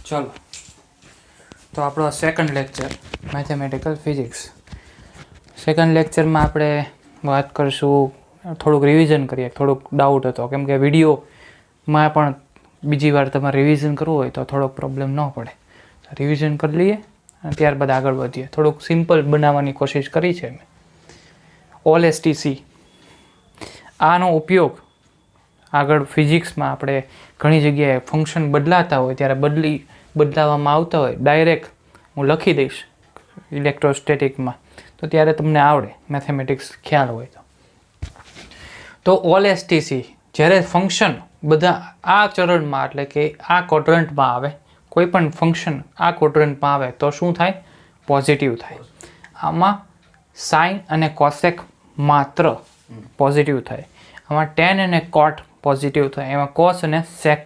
चलो तो આપણો second lecture mathematical physics. Second લેક્ચરમાં આપણે વાત કરશું, થોડુંક રિવિઝન કરીએ. થોડુંક ડાઉટ હતો કેમ કે વિડીયોમાં પણ બીજી વાર તમારે રિવિઝન કરવું હોય તો થોડોક પ્રોબ્લેમ ન પડે. રિવિઝન કરી લઈએ અને ત્યારબાદ આગળ વધીએ. થોડુંક સિમ્પલ બનાવવાની કોશિશ કરી છે મેં. OLSTC આનો ઉપયોગ આગળ ફિઝિક્સમાં આપણે ઘણી જગ્યાએ ફંક્શન બદલાતા હોય ત્યારે બદલાવવામાં આવતા હોય, ડાયરેક્ટ હું લખી દઈશ ઇલેક્ટ્રોસ્ટેટિકમાં, તો ત્યારે તમને આવડે, મેથેમેટિક્સ ખ્યાલ હોય તો OLSTC જ્યારે ફંક્શન બધા આ ચરણમાં એટલે કે આ ક્વોડ્રન્ટમાં આવે, કોઈ પણ ફંક્શન આ ક્વોડ્રન્ટમાં આવે તો શું થાય? પોઝિટિવ થાય. આમાં સાઇન અને કોસેક માત્ર પોઝિટિવ થાય. આમાં ટેન અને કોટ પોઝિટિવ થાય. એમાં કોસ અને સેક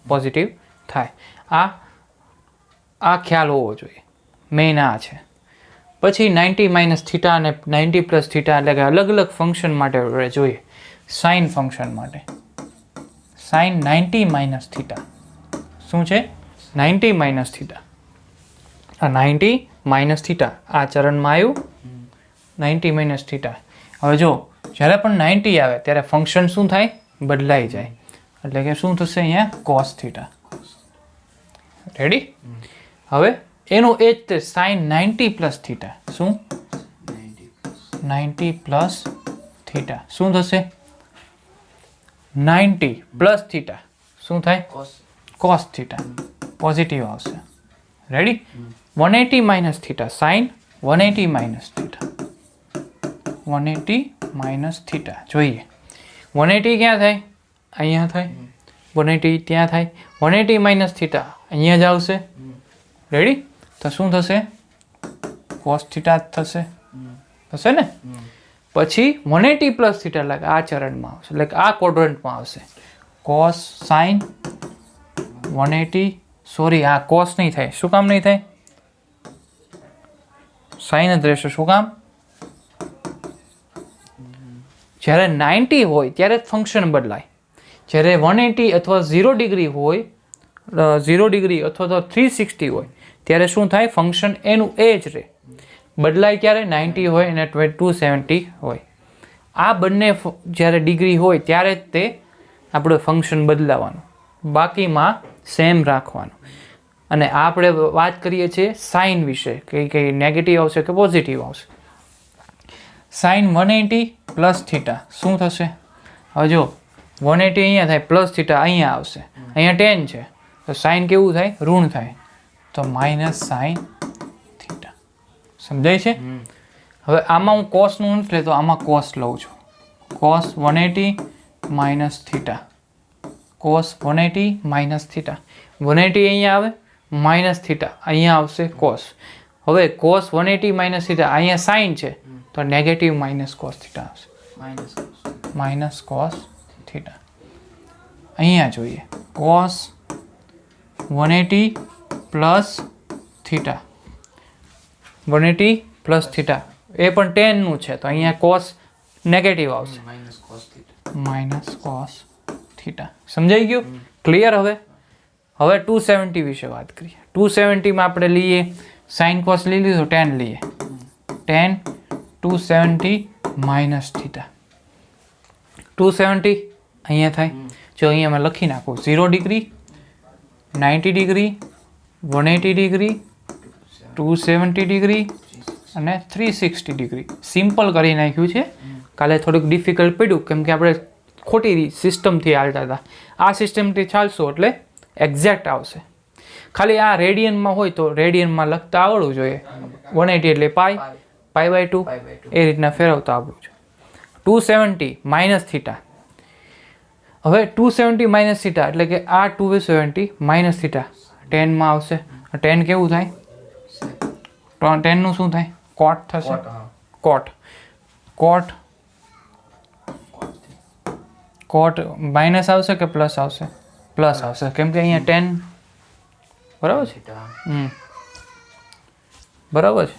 પોઝિટિવ થાય. આ ખ્યાલ હોવો જોઈએ. મેઇન આ છે. પછી 90 માઇનસ થીટા અને 90 પ્લસ થીટા એટલે કે અલગ અલગ ફંક્શન માટે જોઈએ. સાઇન ફંક્શન માટે સાઇન 90 માઇનસ થીટા શું છે? 90 માઇનસ થીટા. આ 90 માઇનસ થીટા આ ચરણમાં આવ્યું. 90 માઇનસ થીટા. હવે જો જ્યારે પણ 90 આવે ત્યારે ફંક્શન શું થાય? બદલાઈ જાય. એટલે કે શું થશે? અહીંયા કોસ થીટા. રેડી? હવે એનું એ જ તે સાઇન 90 પ્લસ થીટા. શું? 90 પ્લસ થીટા શું થશે? 90 પ્લસ થીટા શું થાય? Cos theta. પોઝિટિવ આવશે. Ready? 180 minus theta. Sine 180 minus theta. 180 minus theta. જોઈએ 180 ક્યાં થાય? અહીંયા થાય. 180 ત્યાં થાય. 180 માઇનસ થીટા અહીંયા જ આવશે. રેડી? તો શું થશે? કોસ થીટા થશે. થશે ને? પછી 180 પ્લસ થીટા એટલે કે આ ચરણમાં આવશે, એટલે કે આ ક્વોડ્રન્ટમાં આવશે. કોસ સાઇન 180, સોરી આ કોસ નહીં થાય. શું કામ નહીં થાય? સાઇન જ રહેશે. શું કામ? જ્યારે 90 હોય ત્યારે ફંક્શન બદલાય. જ્યારે 180 અથવા 0 ડિગ્રી હોય, 0 ડિગ્રી અથવા તો 360 હોય ત્યારે શું થાય? ફંક્શન એનું એ જ રહે. બદલાય ક્યારે? 90 હોય અને 270 હોય. આ બંને જ્યારે ડિગ્રી હોય ત્યારે જ તે આપણે ફંક્શન બદલાવાનું, બાકીમાં સેમ રાખવાનું. અને આપણે વાત કરીએ છીએ સાઇન વિશે, કે નેગેટિવ આવશે કે પોઝિટિવ આવશે. સાઇન 180 પ્લસ થીટા શું થશે? હવે જો 180 અહીંયા થાય, પ્લસ થીટા અહીંયા આવશે. અહીંયા 10 છે તો સાઇન કેવું થાય? ઋણ થાય. તો માઇનસ સાઇન થીટા. સમજાય છે? હવે આમાં હું કોસનું નથી લેતો, આમાં કોસ લઉં છું. Cos 180 minus theta. Cos 180 minus theta. 180 અહીંયા આવે, માઇનસ થીટા અહીંયા આવશે કોસ. હવે કોસ 180 માઇનસ થીટા અહીંયા સાઇન છે તો નેગેટિવ માઇનસ કોસ થીટા આવશે. Minus cos theta. અહીંયા જોઈએ cos 180 plus theta. 180 plus theta એ પણ 10 નું છે તો અહીંયા કોસ નેગેટિવ આવશે. Minus cos theta. સમજાઈ ગયું? ક્લિયર? હવે 270 વિશે વાત કરીએ. 270માં આપણે લઈએ સાઇન કોસ લઈ લીધું, 10 લઈએ. 10 270 માઇનસ થીટા. 270 અહીંયા થાય. જો અહીંયા મેં લખી નાખું 0 ડિગ્રી, 90 ડિગ્રી, 180 ડિગ્રી, 270 ડિગ્રી અને 360 ડિગ્રી. સિમ્પલ કરી નાખ્યું છે. કાલે થોડુંક ડિફિકલ્ટ પડ્યું કેમ કે આપણે ખોટી સિસ્ટમથી હાલતા હતા. આ સિસ્ટમથી ચાલશો એટલે એક્ઝેક્ટ આવશે. ખાલી આ રેડિયનમાં હોય તો રેડિયનમાં લખતા આવડવું જોઈએ. 180 એટલે પાઈ, પાઈ બાય 2 એ રીતના ફેરવતા આવડવું જોઈએ. 270 માઇનસ થીટા. હવે 270 માઇનસ થીટા એટલે કે આ 270 માઇનસ થીટા 10માં આવશે. 10 કેવું થાય? 10 નું શું થાય? કોટ થશે. કોટ. કોટ કોટ માઇનસ આવશે કે પ્લસ આવશે? પ્લસ આવશે કેમ કે અહીંયા 10 બરાબર છે. બરાબર છે.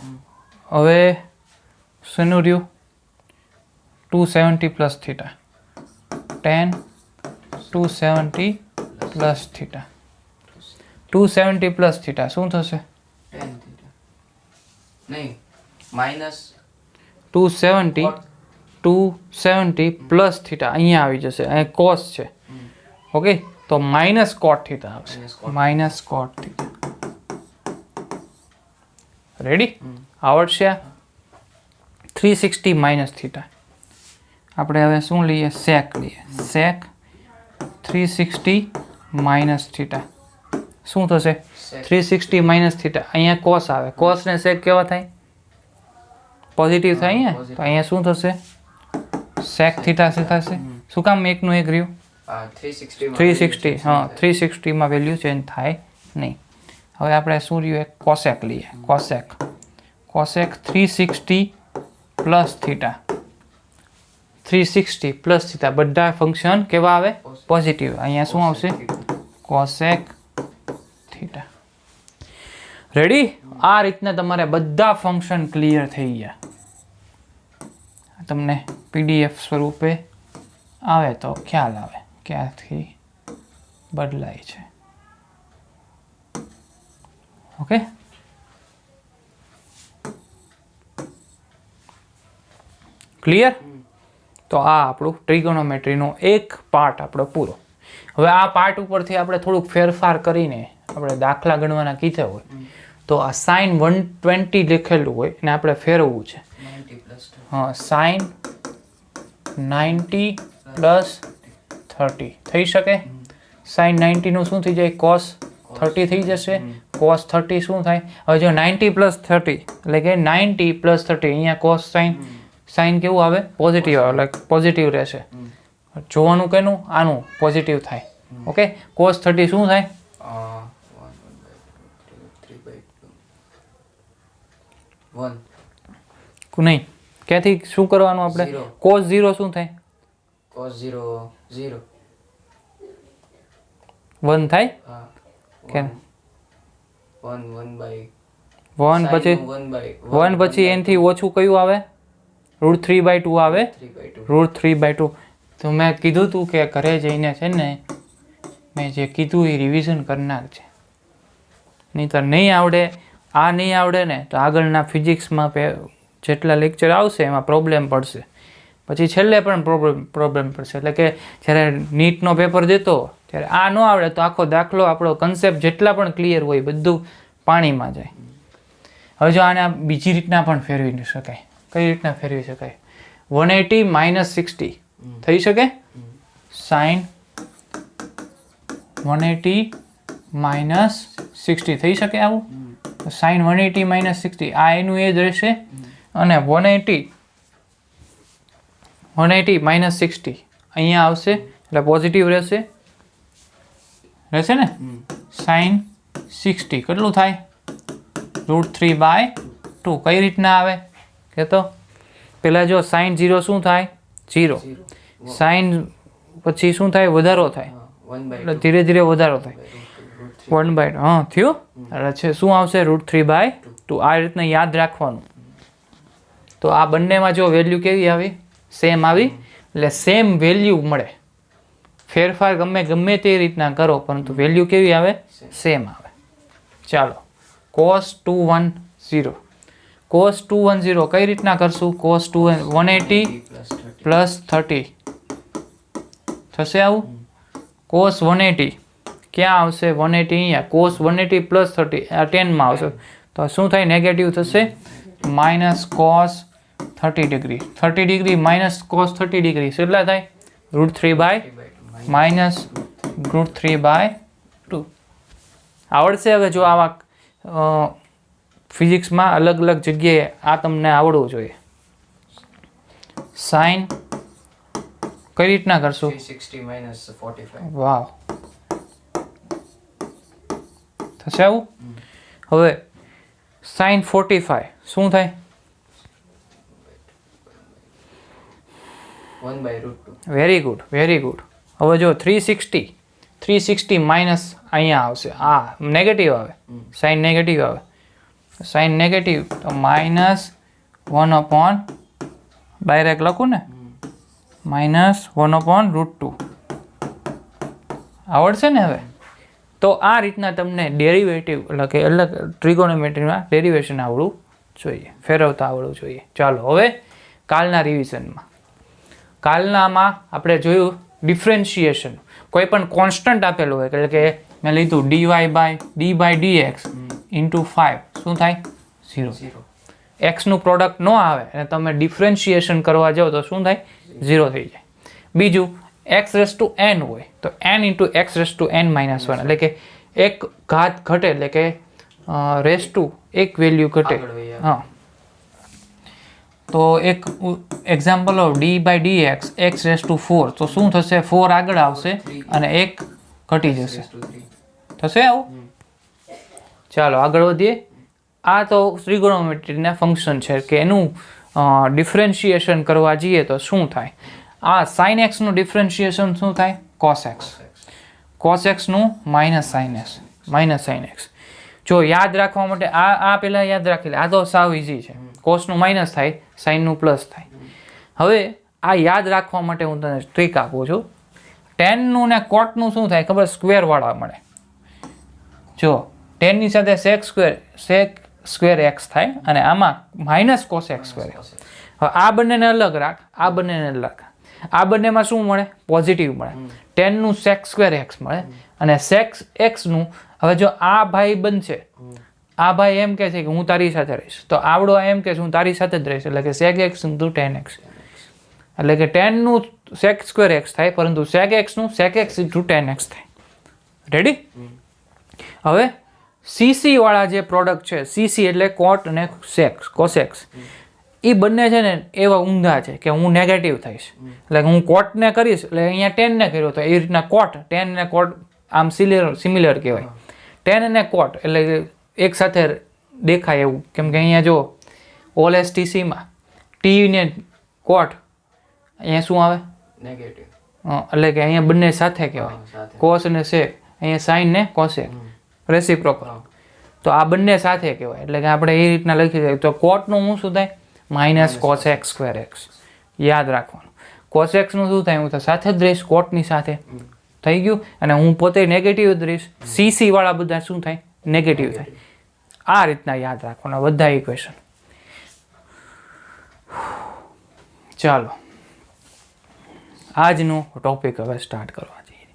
હવે શેનું રહ્યું? 270 plus theta. 10 270 plus theta. 270 plus theta શું થશે? tan theta. નહીં, માઇનસ 270 પ્લસ થીટા અહીંયા આવી જશે, અહીંયા કોસ છે, ઓકે, તો માઇનસ કોટ થીટા આવશે, માઇનસ કોટ થીટા. રેડી? આવડશે આ? 360 માઇનસ થીટા. આપણે હવે શું લઈએ? સેક લઈએ. સેક 360 માઇનસ થીટા શું થશે? 360 માઇનસ થીટા. અહીંયા કોસ આવે, કોસ ને સેક કેવા થાય? પોઝિટિવ થાય અહીંયા. તો અહીંયા શું થશે? સેક થીટા શું થશે? શું કામ એકનું એક રહ્યું? 360. હા, 360 માં વેલ્યુ ચેન્જ થાય નહીં. હવે આપણે શું રહ્યું? એક કોસેક લઈએ. Cosec 360 plus theta. 360 plus theta બધા ફંક્શન કેવા આવે? પોઝિટિવ. અહીંયા શું આવશે? Cosec theta. રેડી? આ રીતના તમારે બધા ફંક્શન ક્લિયર થઈ ગયા. તમને પીડીએફ સ્વરૂપે આવે તો ખ્યાલ આવે ક્યાંથી બદલાય છે. Okay, clear? તો આ આપણું ટ્રિગોનોમેટ્રીનો એક પાર્ટ આપણો પૂરો. હવે આ પાર્ટ ઉપરથી આપણે થોડુંક ફેરફાર કરીને આપણે દાખલા ગણવાના કીધા હોય તો આ સાઇન 120 લખેલું હોય અને આપણે ફેરવવું છે. હા, સાઇન 90 પ્લસ 30 થઈ શકે. સાઇન 90 નું શું થઈ જાય? કોસ 30 થઈ જશે. કોસ 30 શું થાય? હવે જો 90 પ્લસ 30 એટલે કે 90 પ્લસ 30 અહીંયા કોસ સાઇન કેવું આવે? પોઝિટિવ આવે, એટલે પોઝિટિવ રહેશે. જોવાનું કેનું? આનું પોઝિટિવ થાય. ઓકે, કોસ 30 શું થાય? નહીં, ક્યાંથી શું કરવાનું આપણે? કોસ 0 શું થાય? cos 0 0 1 થાય કે 1 by 1 પછી 1 પછી એનથી ઓછું કયું આવે? √3/2 આવે. √3/2. તો મેં કીધું તું કે ઘરે જઈને છે ને મેં જે કીધું એ રિવિઝન કરનાર છે, નહીં તો નહીં આવડે. આ નહીં આવડે ને તો આગળના ફિઝિક્સમાં જેટલા લેક્ચર આવશે એમાં પ્રોબ્લેમ પડશે, પછી છેલ્લે પણ પ્રોબ્લેમ પડશે. એટલે કે જ્યારે નીટનો પેપર દેતો ત્યારે આ ન આવડે તો આખો દાખલો આપણો કન્સેપ્ટ જેટલા પણ ક્લિયર હોય બધું પાણીમાં જાય. હવે જો આને બીજી રીતના પણ ફેરવી શકાય. કઈ રીતના ફેરવી શકાય? 180 માઇનસ 60 થઈ શકે? સાઇન 180 માઇનસ 60 થઈ શકે આવું? સાઇન 180 માઇનસ 60 આ એનું એ જ રહેશે. અને 180 માઇનસ 60 અહીંયા આવશે એટલે પોઝિટિવ રહેશે ને. સાઇન 60 કેટલું થાય? √3/2. કઈ રીતના આવે કે તો પહેલાં જો સાઇન 0 શું થાય? 0. સાઇન પછી શું થાય? વધારો થાય, એટલે ધીરે ધીરે વધારો થાય. 1/2. હા થયું. એટલે શું આવશે? √3/2. આ રીતના યાદ રાખવાનું. તો આ બંનેમાં જો વેલ્યુ કેવી આવી? સેમ આવી. એટલે સેમ વેલ્યુ મળે. ફેરફાર ગમે તે રીતના કરો પરંતુ વેલ્યુ કેવી આવે? સેમ આવે. ચાલો, cos 210. cos 210 કઈ રીતના કરશું? cos 180 પ્લસ 30 થશે આવું. cos 180 ક્યાં આવશે? 180 અહીંયા. cos 180 પ્લસ 30 આ 10 માં આવશે તો શું થાય? નેગેટિવ થશે. Minus cos 30 degree. 30 degree minus cos 30 degree કેટલા થાય? √3/2 માઇનસ √3/2. આવડશે? હવે જો આવા ફિઝિક્સમાં અલગ અલગ જગ્યાએ આ તમને આવડવું જોઈએ. સાઇન કઈ રીતના કરશું? 360 minus 45. વાવ, થશે આવું? હવે સાઇન 45 શું થાય? 1/√2. Very good, very good. હવે જો 360 માઇનસ અહીંયા આવશે. આ નેગેટિવ આવે, સાઇન નેગેટિવ આવે. સાઇન નેગેટિવ તો માઇનસ 1/, ડાયરેક્ટ લખું ને, માઇનસ 1/√2. આવડશે ને હવે? તો આ રીતના તમને ડેરિવેટિવ એટલે કે અલગ ટ્રિગોનોમેટ્રીમાં ડેરિવેશન આવડવું જોઈએ, ફેરવતા આવડવું જોઈએ. ચાલો હવે કાલના રિવિઝનમાં. કાલનામાં આપણે જોયું ડિફરન્શિએશન. કોઈ પણ કોન્સ્ટન્ટ આપેલું હોય એટલે કે મેં લીધું d/dx ઇન્ટુ 5 શું થાય 0. એક્સનું પ્રોડક્ટ ન આવે અને તમે ડિફરન્શિએશન કરવા જાઓ તો શું થાય 0 થઈ જાય. બીજું x⁻n હોય તો n ઇન્ટુ x⁻n-1 એટલે કે એક ઘાત ઘટે એટલે કે રેસ ટુ એક વેલ્યુ ઘટે. હા, તો એક એક્ઝામ્પલ ઓફ d/dx x⁻4 તો શું થશે 4 આગળ આવશે અને 1 ઘટી જશે. થશે આવું? ચાલો આગળ વધીએ. આ તો ટ્રિગોનોમેટ્રીના ફંક્શન છે કે એનું ડિફરન્શિએશન કરવા જઈએ તો શું થાય. આ sin x નું ડિફરન્શિએશન શું થાય cos x. cos x નું -sin x. જો યાદ રાખવા માટે આ પહેલા યાદ રાખી લે. આ તો સાવ ઈઝી છે. cos નું માઇનસ થાય, sin નું પ્લસ થાય. હવે આ યાદ રાખવા માટે હું તને ટ્રીક આપું છું. tan નું ને cot નું શું થાય ખબર? સ્ક્વેર વાળા મળે. જો tan ની સાથે sec સ્ક્વેર x થાય અને આમાં -cos x સ્ક્વેર. હવે આ બંનેને અલગ રાખ, આ બંનેને અલગ રાખ. આ બંનેમાં શું મળે? પોઝિટિવ મળે. tan નું sec સ્ક્વેર x મળે અને sec x નું હવે જો આ ભાઈ બનશે, આ ભાઈ એમ કહે છે કે હું તારી સાથે રહીશ, તો આવડો એમ કે હું તારી સાથે જ રહીશ એટલે કે sec x into tan x. એટલે કે tan નું sec સ્ક્વેર x થાય પરંતુ sec x નું sec x into tan x થાય. રેડી? હવે cc વાળા જે પ્રોડક્ટ છે, cc એટલે cot અને cos x, એ બંને છે ને એવા ઊંધા છે કે હું નેગેટિવ થઈશ. એટલે હું cot ને કરીશ એટલે અહીંયા tan ને કર્યો તો એ રીતના tan ને cot આમ સિમિલર કહેવાય. tan અને cot એટલે એક સાથે દેખાય એવું, કેમ કે અહીંયા જો OLSTC માં t ને cot અહીંયા શું આવે? નેગેટિવ. એટલે કે અહીંયા બંને સાથે કહેવાય. cos અને sec, અહીંયા sin ને cosec રેસિપ્રોકલ. તો આ બંને સાથે કહેવાય એટલે કે આપણે એ રીતના લખી દઈએ તો cot નું શું થાય? -cos x square x. યાદ રાખવાનું. cos x નું શું થાય? હું તો સાથે જ રહીશ cot ની સાથે. થઈ ગયું? અને હું પોતે નેગેટિવ જ રહીશ. cc વાળા બધા શું થાય? નેગેટિવ થાય. આ રીતના યાદ રાખવાના બધા ઇક્વેશન. ચાલો આજનો ટોપિક હવે સ્ટાર્ટ કરવા જઈએ.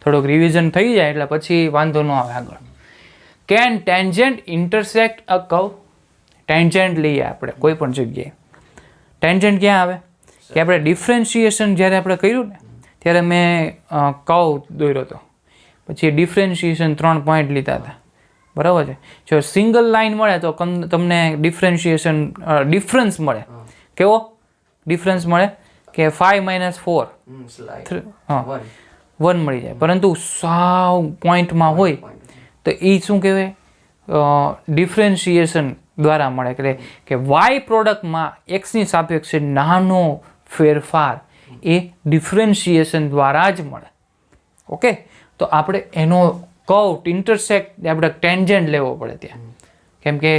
થોડુંક રિવિઝન થઈ જાય એટલે પછી વાંધો ન આવે આગળ. Can tangent intersect a curve? Tangent લઈએ આપણે કોઈ પણ જગ્યાએ. ટેન્જન્ટ ક્યાં આવે? કે આપણે ડિફરન્શિએશન જ્યારે આપણે કર્યું ને ત્યારે મેં કર્વ દોર્યો હતો. પછી ડિફરન્શિએશન 3 પોઈન્ટ લીધા હતા. બરાબર છે? જો સિંગલ લાઈન મળે તો તમને ડિફરન્સ મળે. કેવો ડિફરન્સ મળે? કે 5 - 4 1 મળી જાય. પરંતુ સાવ પોઈન્ટમાં હોય તો એ શું કહેવાય? ડિફરન્શિએશન દ્વારા મળે. એટલે કે વાય પ્રોડક્ટમાં એક્સની સાપેક્ષે નાનો ફેરફાર એ ડિફરન્શિએશન દ્વારા જ મળે. ઓકે, તો આપણે એનો કર્વ ઇન્ટરસેક્ટ આપણે ટેન્જન્ટ લેવો પડે ત્યાં. કેમ કે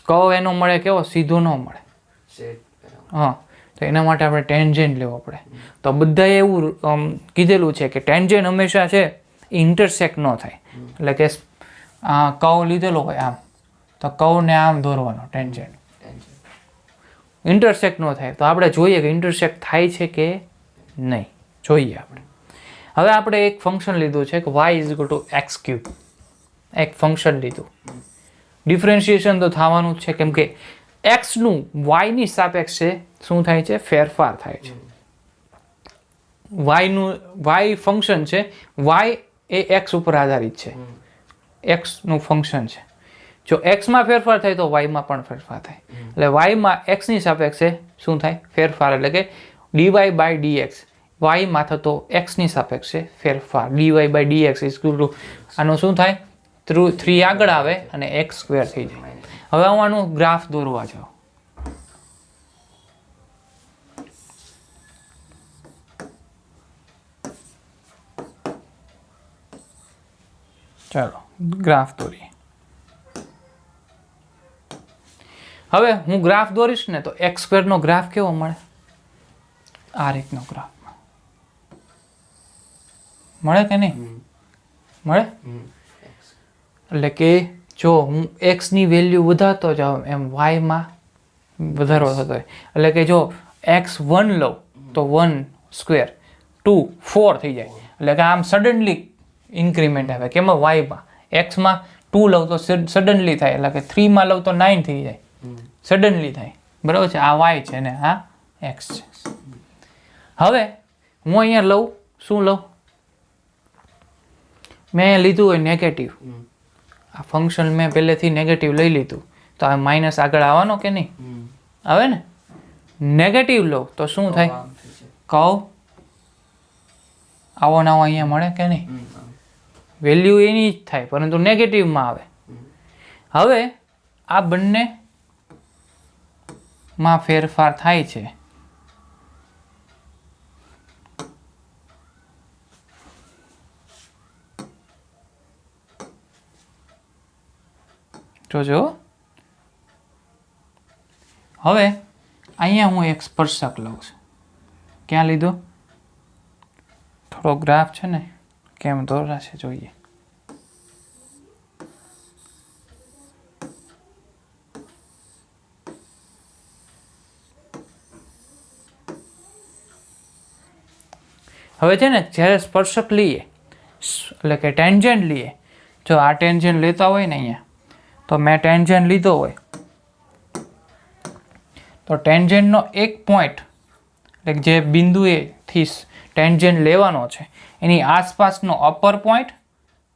કર્વ એનો મળે કેવો? સીધો ન મળે. હા, તો એના માટે આપણે ટેન્જન્ટ લેવો પડે. તો બધાએ એવું કીધેલું છે કે ટેન્જન્ટ હંમેશા છે એ ઇન્ટરસેક્ટ ન થાય. એટલે કે કર્વ લીધેલો હોય આમ, તો કર્વને આમ દોરવાનો ટેન્જન્ટ. ઇન્ટરસેક્ટ ન થાય. તો આપણે જોઈએ કે ઇન્ટરસેક્ટ થાય છે કે નહીં. જોઈએ આપણે. હવે આપણે એક ફંક્શન લીધું છે કે y = x³. એક ફંક્શન લીધું. ડિફરન્શિએશન તો થવાનું જ છે કેમ કે x નું y ની સાપેક્ષે શું થાય છે? ફેરફાર થાય છે. y ફંક્શન છે, y એ x ઉપર આધારિત છે. x નું ફંક્શન છે. જો x માં ફેરફાર થાય તો y માં પણ ફેરફાર થાય. એટલે y માં x ની સાપેક્ષે શું થાય? ફેરફાર. એટલે કે dy/dx y માં થતો x ની સાપેક્ષે ફેરફાર. dy/dx આનું શું થાય? 3 આગળ આવે અને x² થઈ જાય. હવે હું આનું ગ્રાફ દોરવા જાઉં. ચાલો ગ્રાફ દોરીએ. હવે હું ગ્રાફ દોરીશ ને તો x² નો ગ્રાફ કેવો મળે? આ રીતનો ગ્રાફ મળે કે નહીં મળે? એટલે કે જો હું એક્સની વેલ્યુ વધારતો જાઉં એમ વાયમાં વધારો થતો હોય. એટલે કે જો x1 લઉં તો 1 સ્ક્વેર 2 4 થઈ જાય. એટલે કે આમ સડનલી ઇન્ક્રીમેન્ટ આવે કેમાં વાયમાં. એક્સમાં 2 લઉં તો સડનલી થાય, એટલે કે 3માં લઉં તો 9 થઈ જાય, સડનલી થાય. બરાબર છે. આ વાય છે ને આ એક્સ છે. હવે હું અહીંયા લઉં શું લઉં, મેં અહીંયા લીધું હોય નેગેટિવ. આ ફંક્શન મેં પહેલેથી નેગેટિવ લઈ લીધું તો આ માઇનસ આગળ આવવાનો કે નહીં આવે ને. નેગેટિવ લો તો શું થાય, કહો આવો નવો અહીંયા મળે કે નહીં, વેલ્યુ એની જ થાય પરંતુ નેગેટિવમાં આવે. હવે આ બંને માં ફેરફાર થાય છે. જોજો હવે અહીંયા હું એક સ્પર્શક લઉં છું. ક્યાં લીધો, થોડો ગ્રાફ છે ને કેમ દોરાશે જોઈએ. હવે છે ને જ્યારે સ્પર્શક લઈએ એટલે કે ટેન્જન્ટ લઈએ, જો આ ટેન્જન્ટ લેતા હોય ને અહીંયા તો મેં ટેન્જન્ટ લીધો હોય તો ટેન્જન્ટનો એક પોઈન્ટ એટલે જે બિંદુએથી ટેન્જન્ટ લેવાનો છે એની આસપાસનો અપર પોઈન્ટ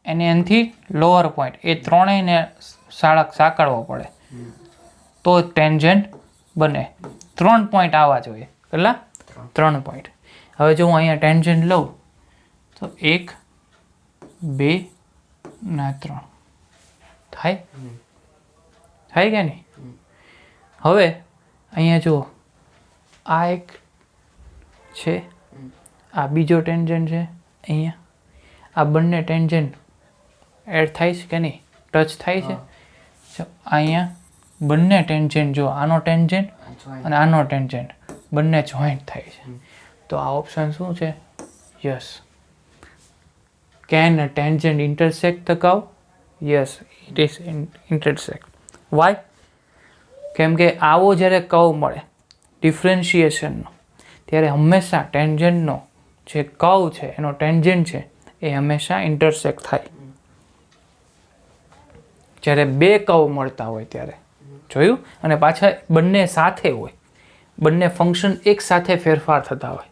અને એનાથી લોઅર પોઈન્ટ એ ત્રણેયને સાંકળવો પડે તો ટેન્જન્ટ બને. 3 પોઈન્ટ આવવા જોઈએ. કેટલા? 3 પોઈન્ટ. હવે જો હું અહીંયા ટેન્જન્ટ લઉં તો 1 2 ના 3 થાય કે નહીં. હવે અહીંયા જુઓ આ એક છે, આ બીજો ટેન્જન્ટ છે અહીંયા, આ બંને ટેન્જન્ટ એડ થાય છે કે નહીં, ટચ થાય છે. અહીંયા બંને ટેન્જન્ટ જો આનો ટેન્જન્ટ અને આનો ટેન્જન્ટ બંને જોઈન્ટ થાય છે. તો આ ઓપ્શન શું છે? Yes. Can tangent intersect the curve? Yes, it is intersect. Why? કેમ કે આવો જ્યારે કર્વ મળે ડિફરન્શિએશનનો ત્યારે હંમેશા ટેન્જન્ટનો જે કર્વ છે એનો ટેન્જન્ટ છે એ હંમેશા ઇન્ટરસેક્ટ થાય. જ્યારે બે કર્વ મળતા હોય ત્યારે જોયું, અને પાછા બંને સાથે હોય, બંને ફંક્શન એક સાથે ફેરફાર થતા હોય.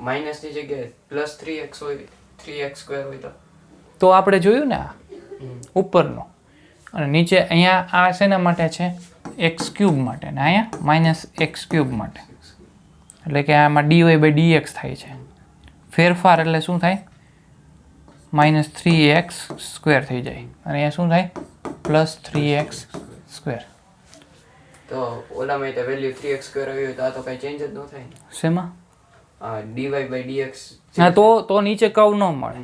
માઇનસની જગ્યાએ +3x હોય, 3x² હોય તો આપણે જોયું ને આ ઉપરનો, અને નીચે અહીંયા આ શેના માટે છે? x³ માટે, ને અહીંયા -x³ માટે. એટલે કે આમાં dy/dx થાય છે ફેરફાર. એટલે શું થાય? -3x² થઈ જાય, અને અહીંયા શું થાય? +3x². તો ઓલામાં તો વેલ્યુ 3x² આવી હોય તો આ તો કઈ ચેન્જ જ ન થાય ને. શેમાં? dy/dx. હા, તો નીચે કર્વ ન મળે,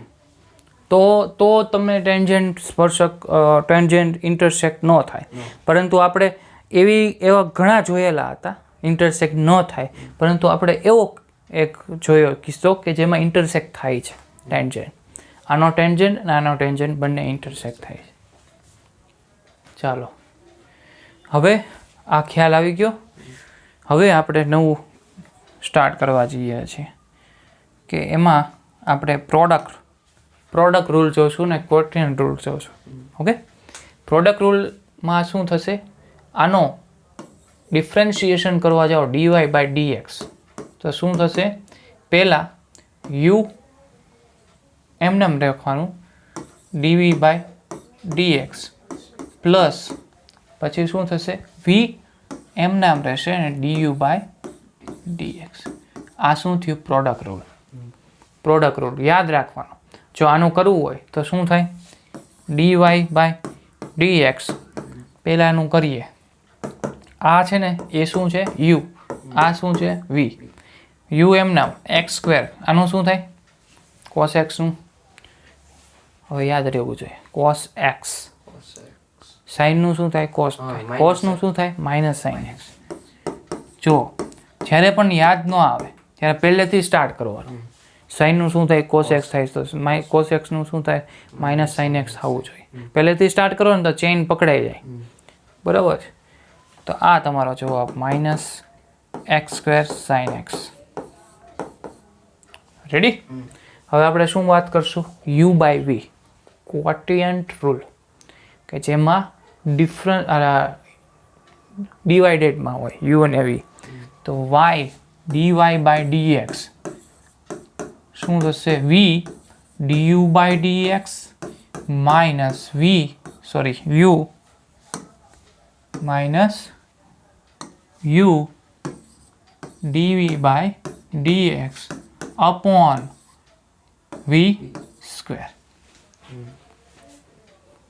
તો તમને ટેન્જન્ટ સ્પર્શક ટેન્જન્ટ ઇન્ટરસેક્ટ ન થાય. પરંતુ આપણે એવા ઘણા જોયેલા હતા ઇન્ટરસેક્ટ ન થાય, પરંતુ આપણે એવો એક જોયો કિસ્સો કે જેમાં ઇન્ટરસેક્ટ થાય છે ટેન્જન્ટ. આનો ટેન્જન્ટ અને આનો ટેન્જન્ટ બંને ઇન્ટરસેક્ટ થાય છે. ચાલો, હવે આ ખ્યાલ આવી ગયો. હવે આપણે નવું સ્ટાર્ટ કરવા જઈએ છીએ કે એમાં આપણે પ્રોડક્ટ રૂલ જોશું ને ક્વોટિયન્ટ રૂલ જોશું. ઓકે, પ્રોડક્ટ રૂલમાં શું થશે? આનો ડિફરન્શિએશન કરવા જાઓ dy/dx તો શું થશે? પહેલાં u એમને રાખવાનું dv/dx પ્લસ પછી શું થશે? v એમને રહેશે અને du/dx. આ શું થયું? Product rule. પ્રોડક્ટ રૂલ યાદ રાખવાનો. જો આનું કરવું હોય તો શું થાય? dy/dx પહેલાંનું કરીએ. આ છે ને એ શું છે? u. આ શું છે? v. u એમના x². આનું શું થાય? cos x નું હવે યાદ રહેવું જોઈએ. cos x. sin નું શું થાય? cos. cos નું શું થાય? -sin x. જો જ્યારે પણ યાદ ન આવે ત્યારે પહેલેથી સ્ટાર્ટ કરવાનું. sin નું શું થાય? cos x થાય તો cos x નું શું થાય? -sin x થવું જોઈએ. પહેલેથી સ્ટાર્ટ કરો ને તો ચેઇન પકડાઈ જાય, બરાબર છે. તો આ તમારો જવાબ minus x square sine x. Ready? હવે આપણે શું વાત કરશું? યુ બાય વી, ક્વોટિયન્ટ રૂલ, કે જેમાં ડિવાઇડેડમાં હોય યુ અને વી. તો વાય ડીવાય બાય ડીએક્સ શું થશે? V du by dx minus u minus u dv by dx upon v square.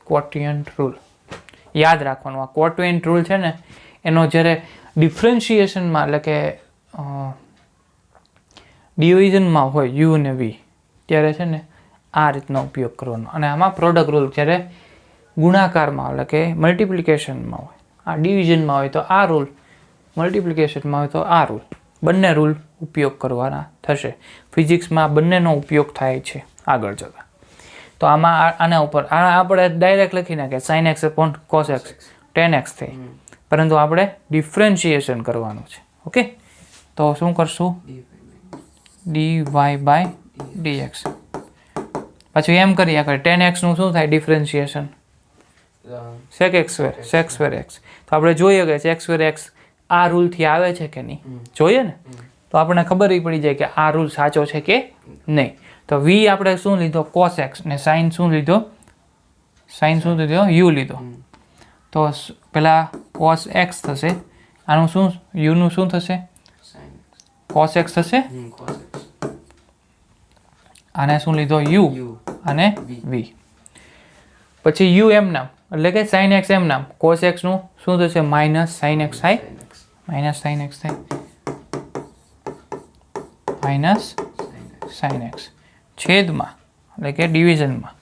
Quotient rule યાદ રાખવાનું. આ ક્વોટિયન્ટ રૂલ છે ને, એનો જ્યારે ડિફરન્શિએશનમાં એટલે કે ડિવિઝનમાં હોય યુ અને વી, ત્યારે છે ને આ રીતનો ઉપયોગ કરવાનો. અને આમાં પ્રોડક્ટ રૂલ જ્યારે ગુણાકારમાં એટલે કે મલ્ટિપ્લિકેશનમાં હોય, આ ડિવિઝનમાં હોય તો આ રૂલ, મલ્ટિપ્લિકેશનમાં હોય તો આ રૂલ, બંને રૂલ ઉપયોગ કરવાના થશે. ફિઝિક્સમાં બંનેનો ઉપયોગ થાય છે આગળ જતાં. તો આમાં આના ઉપર આપણે ડાયરેક્ટ લખી નાખીએ sine x upon cos x, ten x થઈ, પરંતુ આપણે ડિફરન્શિએશન કરવાનું છે. ઓકે, તો શું કરશું? dy by dx. પછી એમ કરીએ આગળ, ટેન એક્સનું શું થાય differentiation? Sec x square x. તો આપણે જોઈએ કે સેક સ્ક્વેર એક્સ આ રૂલથી આવે છે કે નહીં, જોઈએ ને, તો આપણને ખબર પડી જાય કે આ રૂલ સાચો છે કે નહીં. તો વી આપણે શું લીધો? Cos x. ને સાઇન શું લીધો? યુ લીધો. તો પેલા કોસ એક્સ થશે, આનું શું યુનું શું થશે? કોસ એક્સ થશે. આને શું લીધો? યુ અને વી. પછી યુ એમ નામ એટલે કે સાઇન એક્સ એમ નામ, કોસ એક્સ નું શું થશે? માઇનસ સાઇન એક્સ થાય, માઇનસ સાઇન એક્સ થાય, માઇનસ સાઇન એક્સ છેદમાં એટલે કે ડિવિઝનમાં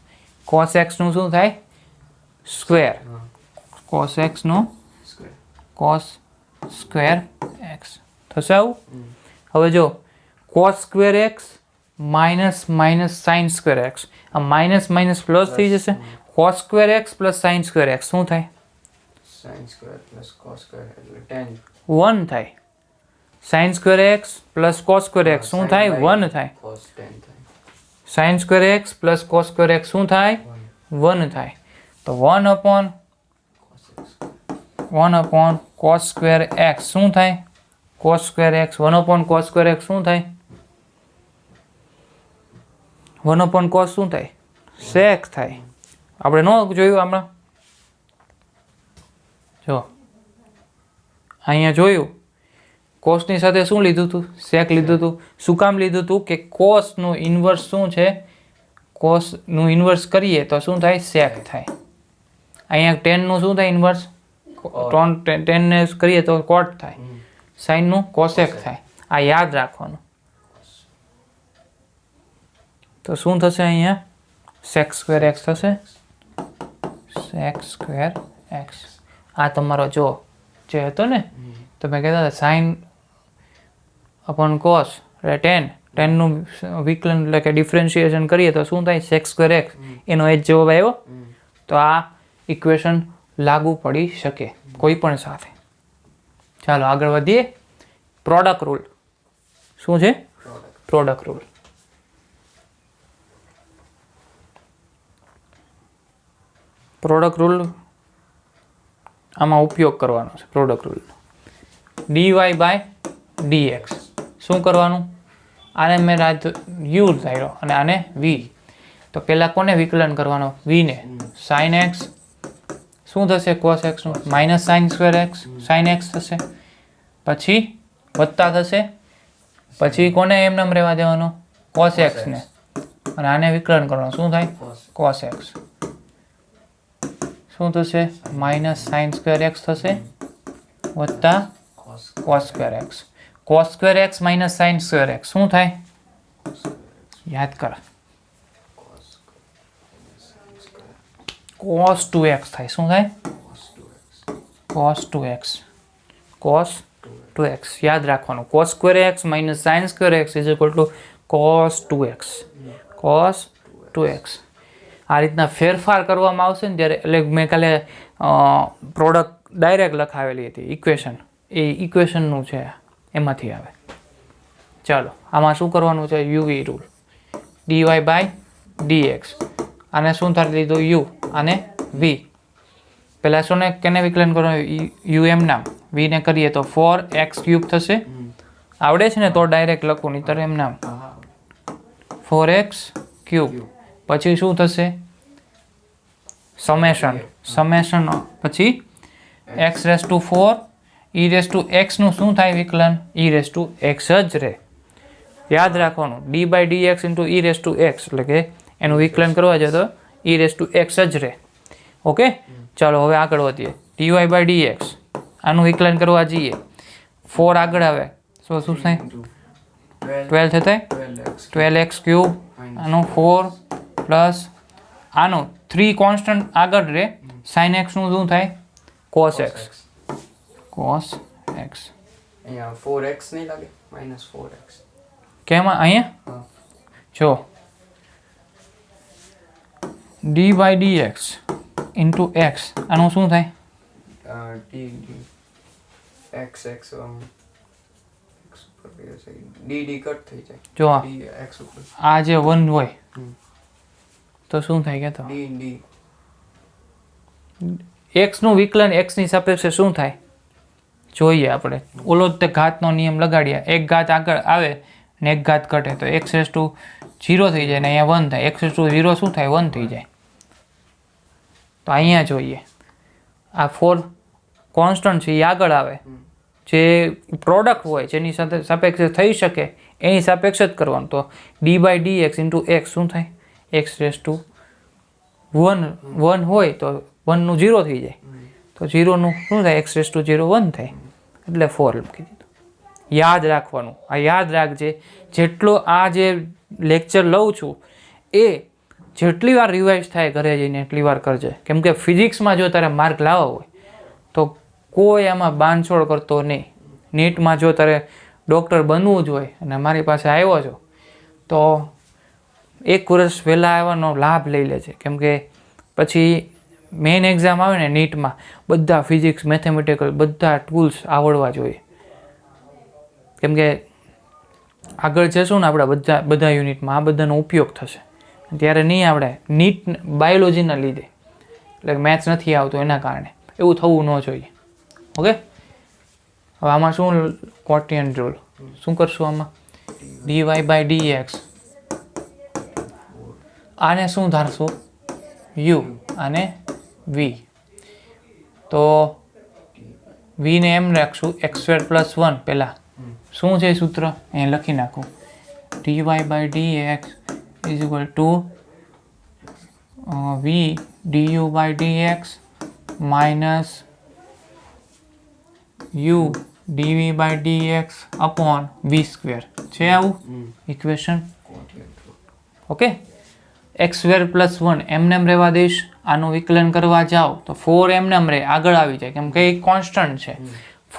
કોસ એક્સ નું શું થાય? સ્ક્વેર. કોસ એક્સ નું કોસ સ્ક્વેર એક્સ થશે આવું. હવે જો cos square x minus minus sine square x, આ માઇનસ માઇનસ પ્લસ થઈ જશે. Cos square x plus sign square x શું થાય? Sine square plus cos square એટલે 10 1 થાય. Sign square x plus cos square x શું થાય? 1 થાય. કોસ 10 થાય. Sign square x plus cos square x શું થાય? 1 થાય. તો 1 અપોન કોસ સ્ક્વેર એક્સ શું થાય? Cos square x 1 upon cos square x શું થાય? 1 અપોન કોસ શું થાય? સેક થાય. આપણે ન જોયું હમણાં? જો અહીંયા જોયું, કોસની સાથે શું લીધું હતું? સેક લીધું હતું. શું કામ લીધું હતું? કે કોસનું ઇન્વર્સ શું છે? કોસનું ઇન્વર્સ કરીએ તો શું થાય? સેક થાય. અહીંયા 10 નું શું થાય? ઇન્વર્સ 10 ને કરીએ તો કોટ થાય. સાઇનનું કોસેક થાય. આ યાદ રાખવાનું. તો શું થશે અહીંયા? સેક સ્ક્વેર એક્સ થશે. Sec square x. આ તમારો જો જે હતો ને, તો મેં કહેતા હતા સાઇન અપોન કોસ એટલે 10 નું વિકલન એટલે કે ડિફરન્શિએશન કરીએ તો શું થાય? Sec square x. એનો એ જ જવાબ આવ્યો. તો આ ઇક્વેશન લાગુ પડી શકે કોઈ પણ સાથે. ચાલો આગળ વધીએ. પ્રોડક્ટ રૂલ શું છે? Product rule. પ્રોડક્ટ રૂલ આમાં ઉપયોગ કરવાનો છે. Product rule dy by dx શું કરવાનું? આને મેં યુ ધાર્યો અને આને વી. તો પહેલાં કોને વિકલન કરવાનો? વીને. સાઇન એક્સ શું થશે? કોસ એક્સનું minus sine square x sine x થશે. પછી વત્તા થશે. પછી કોને એમ નામ રહેવા દેવાનો? કોસ એક્સને. અને આને વિકલન કરવાનું શું થાય? Cos x. શું થશે? માઇનસ સાઇન સ્ક્વેર એક્સ થશે વત્તા cos square x. Cos square x minus sine square x શું થાય? યાદ કર. કોસ 2x થાય. શું થાય? Cos 2x. કોસ 2x યાદ રાખવાનું. Cos square x minus sine square x is equal two cos 2x. Cos 2x. આ રીતના ફેરફાર કરવામાં આવશે ને ત્યારે એટલે મેં કાલે પ્રોડક્ટ ડાયરેક્ટ લખાવેલી હતી ઇક્વેશન, એ ઇક્વેશનનું છે એમાંથી આવે. ચાલો આમાં શું કરવાનું છે, UV rule dy by dx, આને શું થાય લીધું યુ અને v. પહેલાં શું ને કેને વિકલન કરવાનું, યુ એમ નામ, v ને કરીએ તો 4x³ થશે. આવડે છે ને તો ડાયરેક્ટ લખું, નહીં તો એમ નામ 4x³. પછી શું થશે, સમેશન પછી x⁴ e⁻x નું શું થાય વિકલન, e⁻x જ રહે. યાદ રાખવાનું d by dx into e⁻x એટલે કે એનું વિકલન કરવા જાય તો e⁻x જ રહે. ઓકે, ચાલો હવે આગળ વધીએ. dy બાય dx આનું વિકલન કરવા જઈએ, 4 આગળ આવે તો શું થાય, 12 થતા 12x³ આનું 4 પ્લસ આનું 3 કોન્સ્ટન્ટ આગળ રહે, sin x નું શું થાય cos x. અહીંયા 4x નહીં લાગે, -4x કેમ અહીંયા જો d by dx into x આનું શું થાય, x dd કટ થઈ જાય. જો x ઉપર આ જે 1 હોય તો શું થાય કે તો d x નું વિકલન x ની સાપેક્ષે શું થાય જોઈએ આપણે. ઓલો તે ઘાતનો નિયમ લગાડ્યા, એક ઘાત આગળ આવે ને એક ઘાત ઘટે તો x⁻0 થઈ જાય ને અહીંયા 1 થાય, x⁻0 શું થાય 1 થઈ જાય. તો અહીંયા જોઈએ આ 4 કોન્સ્ટન્ટ છે એ આગળ આવે, જે પ્રોડક્ટ હોય જેની સાથે સાપેક્ષે થઈ શકે એની સાપેક્ષ જ કરવાનું. તો d by dx into x શું થાય, x⁻1 હોય તો 1 નું 0 થઈ જાય, તો 0 નું શું થાય, x⁻0 1 થાય, એટલે 4 લખી દીધું. યાદ રાખવાનું, આ યાદ રાખજે. જેટલો આ જે લેક્ચર લઉં છું એ જેટલી વાર રિવાઇઝ થાય ઘરે જઈને એટલી વાર કરજે, કેમ કે ફિઝિક્સમાં જો તારે માર્ક લાવવા હોય તો કોઈ આમાં બાંધછોડ કરતો નહીં. નીટમાં જો તારે ડૉક્ટર બનવું જ હોય અને મારી પાસે આવ્યો છો તો 1 વર્ષ વહેલા આવવાનો લાભ લઈ લેજે, કેમ કે પછી મેઇન એક્ઝામ આવે ને નીટમાં બધા ફિઝિક્સ મેથેમેટિકલ બધા ટૂલ્સ આવડવા જોઈએ, કેમ કે આગળ જશું ને આપણે બધા યુનિટમાં આ બધાનો ઉપયોગ થશે. ત્યારે નહીં આવડે નીટ બાયોલોજીના લીધે, એટલે મેથ્સ નથી આવતું એના કારણે, એવું થવું ન જોઈએ. ઓકે, હવે આમાં શું ક્વોટિયન્ટ રૂલ શું કરશું, આમાં dy બાય dx આને શું ધારશું u અને v, તો v ને એમ રાખશું x² + 1. પહેલાં શું છે સૂત્ર અહીં લખી નાખું, dy by dx is equal to v du by dx minus u dv by dx upon v². છે આવું ઇક્વેશન? ઓકે, x² + 1 એમનેમ રહેવા દઈશ, આનું વિકલન કરવા જાઓ તો 4 એમનેમ રહે, આગળ આવી જાય કેમ કે એક કોન્સ્ટન્ટ છે.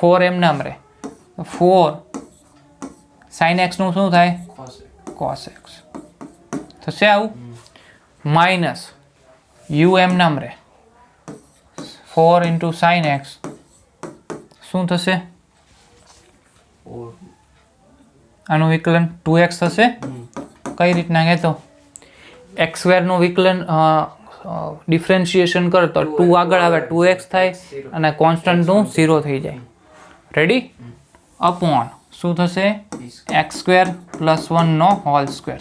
4 એમનેમ રહે, 4 sin x નું શું થાય cos x થશે આવું, માઇનસ u એમનેમ રહે, 4 × sin x શું થશે, આનું વિકલન 2x થશે. કઈ રીતના કહેતો, x² નું વિકલન ડિફરન્શિએશન કર તો 2 આગળ આવે 2x થાય અને કોન્સ્ટન્ટનું 0 થઈ જાય. રેડી, અપોન શું થશે x² + 1 નો હોલ સ્ક્વેર.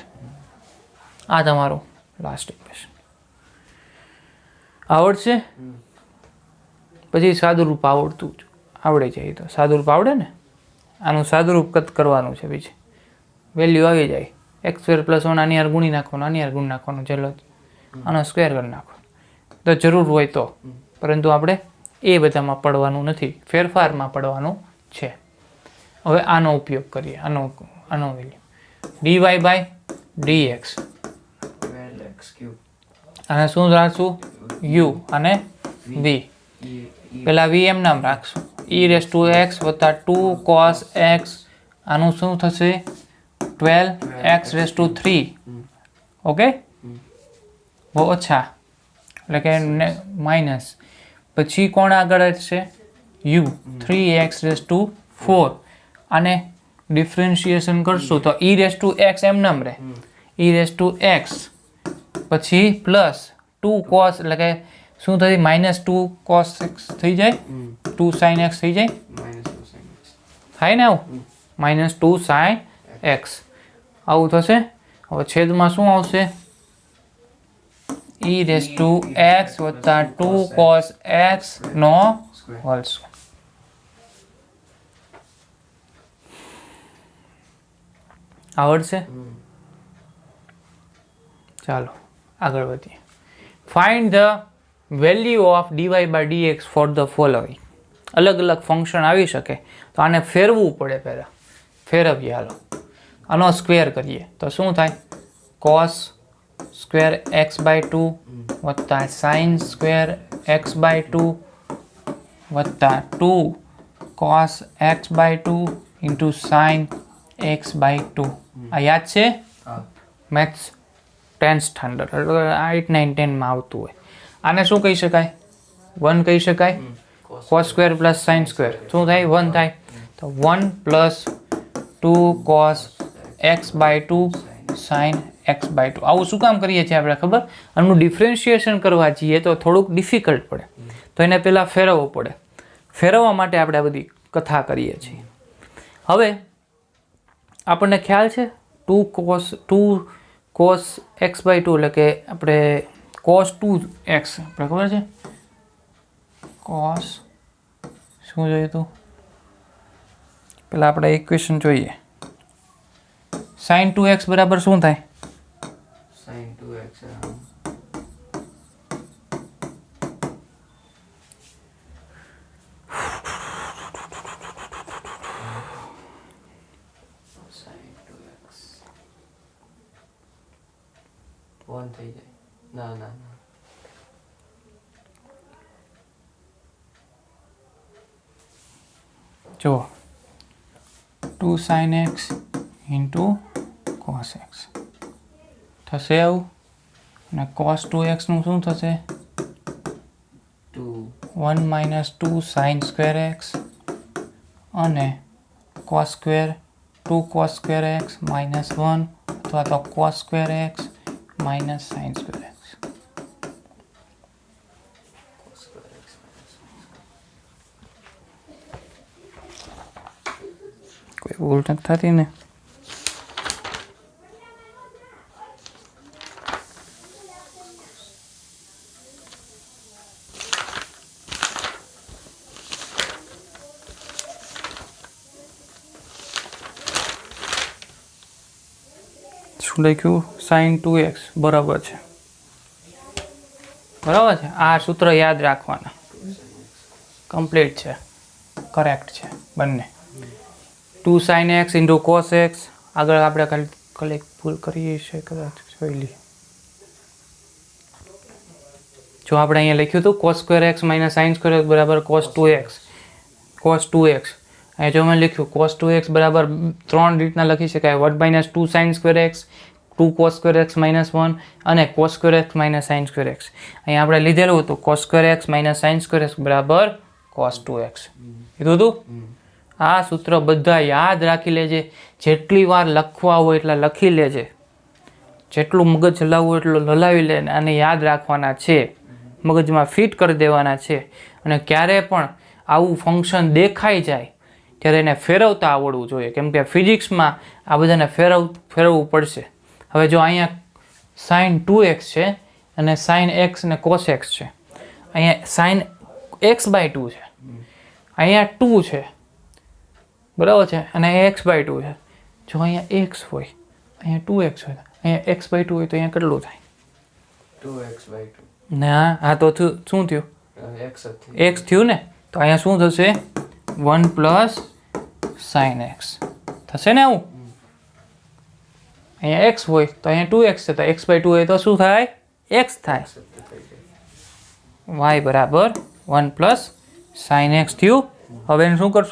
આ તમારું લાસ્ટ ઇક્વેશન આવડશે. પછી સાદુરૂપ આવડે જાય તો સાદુરૂપ આવડે ને, આનું સાદુરૂપ કદ કરવાનું છે, બીજું વેલ્યુ આવી જાય x² + 1 આની યાર ગુણી નાખવાનું, આની યાર ગુણી નાખવાનું, ચલો આનો સ્ક્વેર કરી નાખવાનો તો જરૂર હોય તો, પરંતુ આપણે એ બધામાં પડવાનું નથી, ફેરફારમાં પડવાનું છે. હવે આનો ઉપયોગ કરીએ, આનો વેલ્યુ dy બાય dx, અને શું રાખશું u અને v. પેલા v એમ નામ રાખશું, e⁻x + 2 cos x, આનું શું થશે 12x⁻3. ઓકે, ઓછા એટલે કે માઇનસ, પછી કોણ આગળ છે યુ 3x⁴. આને ડિફરન્શિએશન કરશું તો e⁻x એમ નામ રહે, e⁻x પછી પ્લસ 2 cos એટલે કે શું થઈ -2 cos x થઈ જાય, 2 sin x થઈ જાય, થાય ને આવું -2 sin x આવું થશે. હવે છેદમાં શું આવશે e⁻x + 2 cos x નો હોલ સ્ક્વેર. આવડશે? ચાલો આગળ વધીએ. Find the value of dy/dx for the following. અલગ અલગ ફંક્શન આવી શકે તો આને ફેરવવું પડે. પહેલાં ફેરવીએ, હાલો આનો સ્ક્વેર કરીએ તો શું થાય cos સ્ક્વેર x/2 વત્તા sin સ્ક્વેર x/2 વત્તા 2 cos x/2 into sin x/2. આ યાદ છે? મેથ્સ 10th સ્ટાન્ડર્ડ એટલે 8, 9, 10 માં આવતું હોય. આને શું કહી શકાય? 1 કહી શકાય. cos square plus sin square શું થાય? 1 થાય. તો 1 plus 2 cos x/2 sin x/2. આવું શું કામ કરીએ છીએ આપણે ખબર? આનું ડિફરન્શિએશન કરવા જઈએ તો થોડુંક ડિફિકલ્ટ પડે, તો એને પહેલાં ફેરવવું પડે. ફેરવવા માટે આપણે આ બધી કથા કરીએ છીએ. હવે આપણને ખ્યાલ છે 2 cos x/2 એટલે કે આપણે cos 2x આપણે ખબર છે cos શું જોયું હતું પેલા આપણે ઇક્વેશન જોઈએ. sin 2x બરાબર શું થાય? sin 2x વન થઈ જાય. ના ના ના જો 2 sin x into cos x થશે આવું, અને cos 2x નું શું થશે? 1 - 2 sin સ્ક્વેર x અને cos square 2 cos square x -1 અથવા તો cos square x minus sin square x. કોઈ ભૂલ નથી થતી ને? શું લખ્યું? sin 2x બરાબર છે, બરાબર છે. આ સૂત્ર યાદ રાખવાના, કમ્પ્લીટ છે, કરેક્ટ છે બંને. 2 sin x into cos x. આગળ આપણે ખાલી ભૂલ કરીએ છીએ, કદાચ જોઈ લઈએ. જો આપણે અહીંયા લખ્યું હતું cos square x - sin square x બરાબર cos 2x. cos 2x અહીંયા જો મેં લખ્યું cos 2x બરાબર 3 રીતના લખી શકાય. 1 - 2 sin square x, 2 cos square x -1 અને cos square x sin square x. અહીંયા આપણે લીધેલું હતું cos square x sin square x બરાબર cos 2x. કીધું હતું? આ સૂત્ર બધા યાદ રાખી લેજે. જેટલી વાર લખવા હોય એટલા લખી લેજે, જેટલું મગજ હલાવવું એટલું હલાવી લે. આને યાદ રાખવાના છે, મગજમાં ફિટ કરી દેવાના છે. અને ક્યારે પણ આવું ફંક્શન દેખાઈ જાય ત્યારે એને ફેરવતા આવડવું જોઈએ, કેમ કે ફિઝિક્સમાં આ બધાને ફેરવવું પડશે. હવે જો અહીંયા sin 2x છે અને sin x અને cos x છે. અહીંયા sin x/2 છે, અહીંયા 2 છે, બરાબર છે, અને x/2 છે. જો અહીંયા x હોય, અહીંયા 2x હોય, અહીંયા x/2 હોય તો અહીંયા કેટલું થાય? 2x/2. ના, હા તો શું થયું? x થયું ને. તો અહીંયા શું થશે? 1 પ્લસ sin x થશે ને આવું. અહીંયા x હોય તો અહીંયા 2x છે, તો x/2 હોય તો શું થાય? x થાય. y બરાબર 1 પ્લસ sin x થયું. હવે શું કરશું?